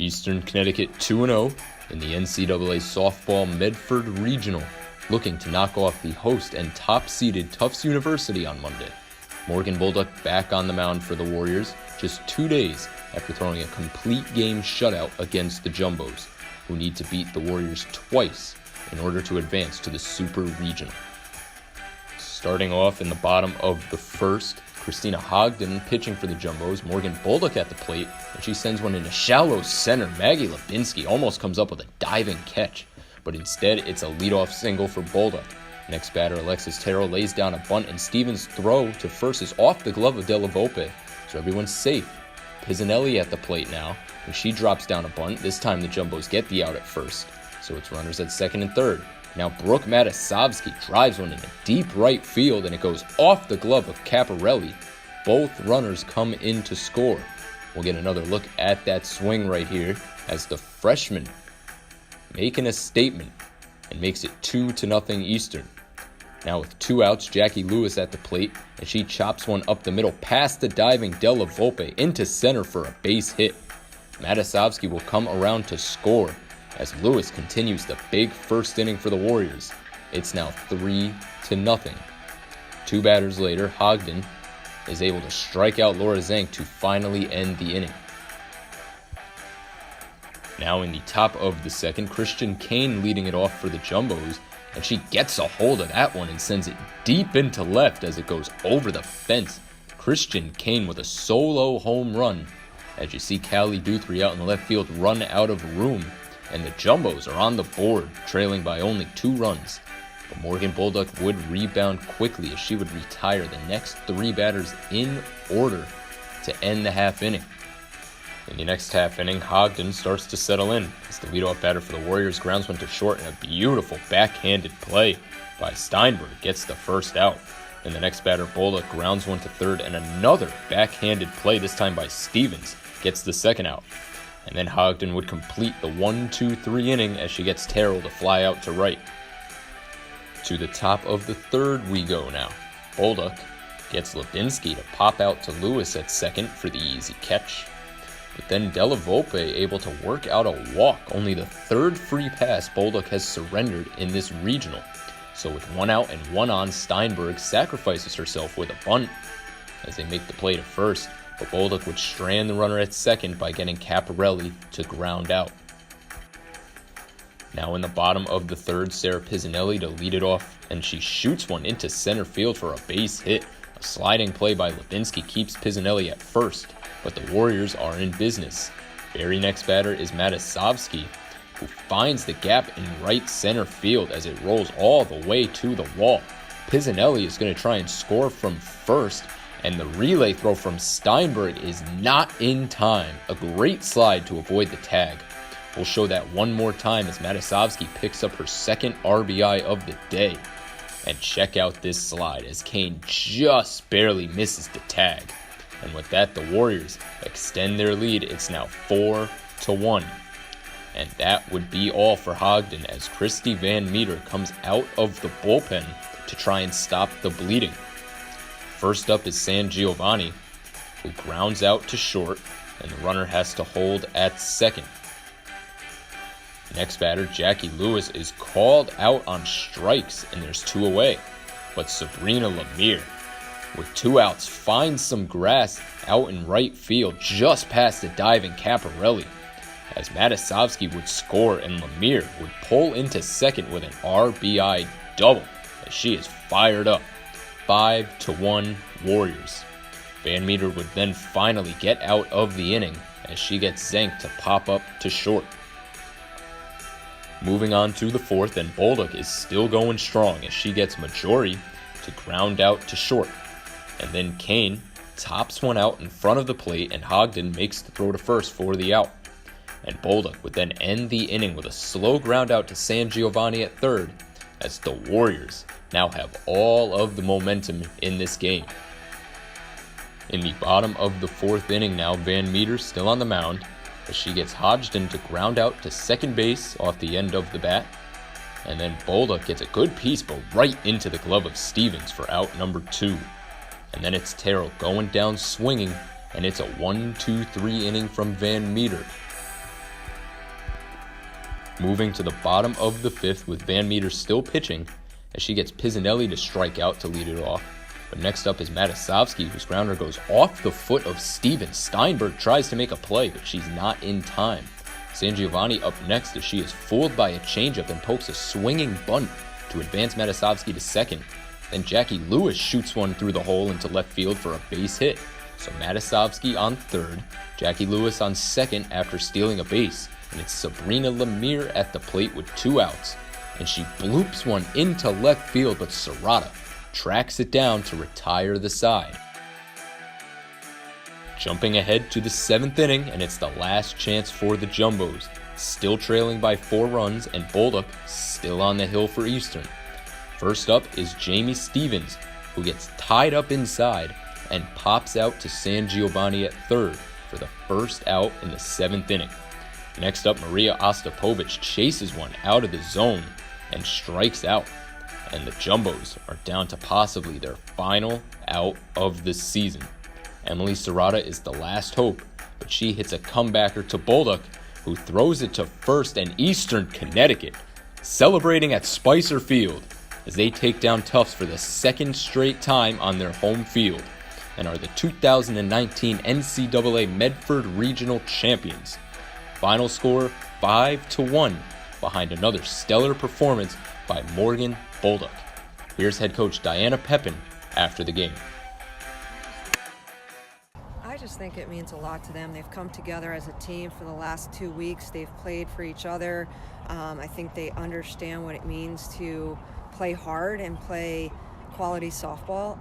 Eastern Connecticut 2-0 in the NCAA Softball Medford Regional, looking to knock off the host and top-seeded Tufts University on Monday. Morgan Bolduc back on the mound for the Warriors just 2 days after throwing a complete game shutout against the Jumbos, who need to beat the Warriors twice in order to advance to the Super Regional. Starting off in the bottom of the first, Christina Hogden pitching for the Jumbos, Morgan Bolduc at the plate, and she sends one into shallow center. Maggie Lubinski almost comes up with a diving catch, but instead it's a leadoff single for Bolduc. Next batter, Alexis Terrell, lays down a bunt, and Stevens' throw to first is off the glove of Della Volpe, so everyone's safe. Pisanelli at the plate now, and she drops down a bunt. This time the Jumbos get the out at first, so it's runners at second and third. Now Brooke Matasovsky drives one into deep right field, and it goes off the glove of Caparelli. Both runners come in to score. We'll get another look at that swing right here as the freshman making a statement and makes it 2-0 Eastern. Now with 2 outs, Jackie Lewis at the plate, and she chops one up the middle past the diving Della Volpe into center for a base hit. Matasovsky will come around to score as Lewis continues the big first inning for the Warriors. It's now 3-0. 2 batters later, Hogden is able to strike out Laura Zank to finally end the inning. Now in the top of the second, Christian Kane leading it off for the Jumbos, and she gets a hold of that one and sends it deep into left as it goes over the fence. Christian Kane with a solo home run, as you see Callie Duthry out in the left field run out of room, and the Jumbos are on the board, trailing by only 2 runs. But Morgan Bolduc would rebound quickly as she would retire the next 3 batters in order to end the half inning. In the next half inning, Hogden starts to settle in as the leadoff batter for the Warriors grounds one to short, and a beautiful backhanded play by Steinberg gets the first out. In the next batter, Bolduc grounds one to third, and another backhanded play, this time by Stevens, gets the second out. And then Hogden would complete the 1-2-3 inning as she gets Terrell to fly out to right. To the top of the third we go now. Bolduc gets Lubinski to pop out to Lewis at second for the easy catch. But then Della Volpe able to work out a walk, only the third free pass Bolduc has surrendered in this regional. So with 1 out and 1 on, Steinberg sacrifices herself with a bunt as they make the play to first. But Bolduc would strand the runner at second by getting Caparelli to ground out. Now in the bottom of the third, Sarah Pisanelli to lead it off, and she shoots one into center field for a base hit. A sliding play by Lubinski keeps Pisanelli at first, but the Warriors are in business. Very next batter is Matasovsky, who finds the gap in right center field as it rolls all the way to the wall. Pisanelli is going to try and score from first, and the relay throw from Steinberg is not in time. A great slide to avoid the tag. We'll show that one more time as Matasovsky picks up her second RBI of the day. And check out this slide as Kane just barely misses the tag. And with that, the Warriors extend their lead. It's now 4-1. And that would be all for Hogden as Christy Van Meter comes out of the bullpen to try and stop the bleeding. First up is San Giovanni, who grounds out to short, and the runner has to hold at second. Next batter, Jackie Lewis, is called out on strikes, and there's 2 away. But Sabrina Lemire, with 2 outs, finds some grass out in right field just past the diving Caparelli, as Matasovsky would score and Lemire would pull into second with an RBI double as she is fired up. 5-1 Warriors. Van Meter would then finally get out of the inning as she gets Zank to pop up to short. Moving on to the fourth, and Bolduc is still going strong as she gets Majori to ground out to short. And then Kane tops one out in front of the plate, and Hogden makes the throw to first for the out. And Bolduc would then end the inning with a slow ground out to San Giovanni at third, as the Warriors now have all of the momentum in this game. In the bottom of the fourth inning now, Van Meter still on the mound as she gets Hodgson to ground out to second base off the end of the bat. And then Bolduc gets a good piece, but right into the glove of Stevens for out number 2. And then it's Terrell going down swinging, and it's a 1-2-3 inning from Van Meter. Moving to the bottom of the 5th with Van Meter still pitching as she gets Pisanelli to strike out to lead it off. But next up is Matisovsky, whose grounder goes off the foot of Stevens. Steinberg tries to make a play, but she's not in time. San Giovanni up next as she is fooled by a changeup and pokes a swinging bunt to advance Matisovsky to second. Then Jackie Lewis shoots one through the hole into left field for a base hit. So Matisovsky on third, Jackie Lewis on second after stealing a base, and it's Sabrina Lemire at the plate with 2 outs. And she bloops one into left field, but Serrata tracks it down to retire the side. Jumping ahead to the 7th inning, and it's the last chance for the Jumbos, still trailing by 4 runs, and Bolduc still on the hill for Eastern. First up is Jamie Stevens, who gets tied up inside and pops out to San Giovanni at third for the first out in the 7th inning. Next up, Maria Ostapovich chases one out of the zone and strikes out, and the Jumbos are down to possibly their final out of the season. Emily Serrata is the last hope, but she hits a comebacker to Bolduc, who throws it to first, and Eastern Connecticut celebrating at Spicer Field as they take down Tufts for the 2nd straight time on their home field and are the 2019 NCAA Medford Regional Champions. Final score 5-1 behind another stellar performance by Morgan Bolduc. Here's head coach Diana Pepin after the game. I just think it means a lot to them. They've come together as a team for the last 2 weeks. They've played for each other. I think they understand what it means to play hard and play quality softball.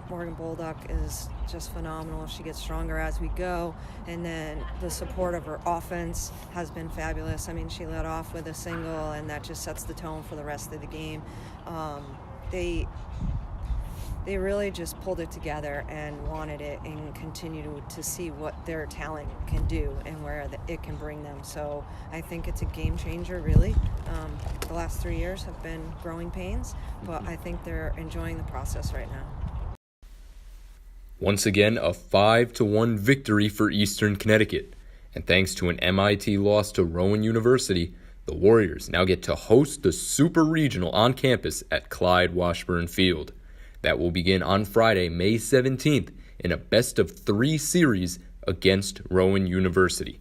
Morgan Bolduc is just phenomenal. She gets stronger as we go, and then the support of her offense has been fabulous. I mean, she led off with a single, and that just sets the tone for the rest of the game. They really just pulled it together and wanted it and continue to see what their talent can do and where it can bring them. So I think it's a game changer, really. The last 3 years have been growing pains, but I think they're enjoying the process right now. Once again, a 5-1 victory for Eastern Connecticut. And thanks to an MIT loss to Rowan University, the Warriors now get to host the Super Regional on campus at Clyde Washburn Field. That will begin on Friday, May 17th, in a best-of-3 series against Rowan University.